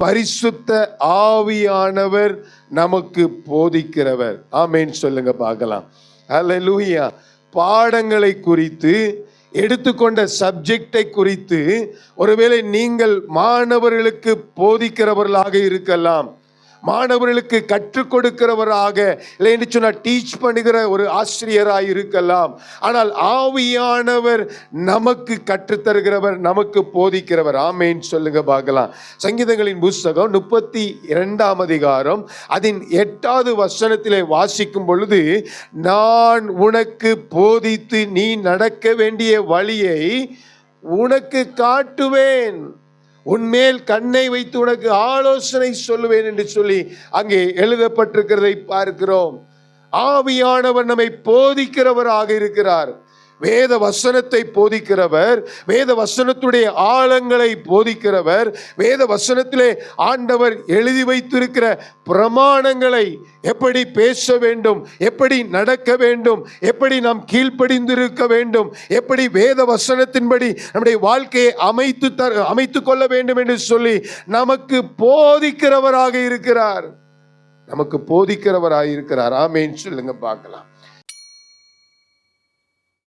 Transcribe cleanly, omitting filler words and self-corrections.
பரிசுத்த ஆவியானவர் நமக்கு போதிக்கிறவர். ஆமென் சொல்லுங்க பார்க்கலாம். ஹல்லேலூயா. பாடங்களை குறித்து, எடுத்துக்கொண்ட சப்ஜெக்டை குறித்து ஒருவேளை நீங்கள் மாணவர்களுக்கு போதிக்கிறவர்களாக இருக்கலாம், மாணவர்களுக்கு கற்றுக் கொடுக்கிறவராக, இல்லை என்று சொன்னால் டீச் பண்ணுகிற ஒரு ஆசிரியராக இருக்கலாம். ஆனால் ஆவியானவர் நமக்கு கற்றுத்தருகிறவர், நமக்கு போதிக்கிறவர். ஆமென் சொல்லுங்க பார்க்கலாம். சங்கீதங்களின் புஸ்தகம் 32ஆம் அதிகாரம் அதன் 8வது வசனத்திலே வாசிக்கும் பொழுது, நான் உனக்கு போதித்து நீ நடக்க வேண்டிய வழியை உனக்கு காட்டுவேன், உன்மேல் கண்ணை வைத்து உனக்கு ஆலோசனை சொல்லுவேன் என்று சொல்லி அங்கே எழுதப்பட்டிருக்கிறதை பார்க்கிறோம். ஆவியானவர் நம்மை போதிக்கிறவராக இருக்கிறார். வேத வசனத்தை போதிக்கிறவர், வேத வசனத்துடைய ஆழங்களை போதிக்கிறவர், வேத வசனத்திலே ஆண்டவர் எழுதி வைத்திருக்கிற பிரமாணங்களை எப்படி பேச வேண்டும், எப்படி நடக்க வேண்டும், எப்படி நாம் கீழ்ப்படிந்திருக்க வேண்டும், எப்படி வேத வசனத்தின்படி நம்முடைய வாழ்க்கையை அமைத்து கொள்ள வேண்டும் என்று சொல்லி நமக்கு போதிக்கிறவராக இருக்கிறார், நமக்கு போதிக்கிறவராக இருக்கிறார். ஆமென் சொல்லுங்க பார்க்கலாம்.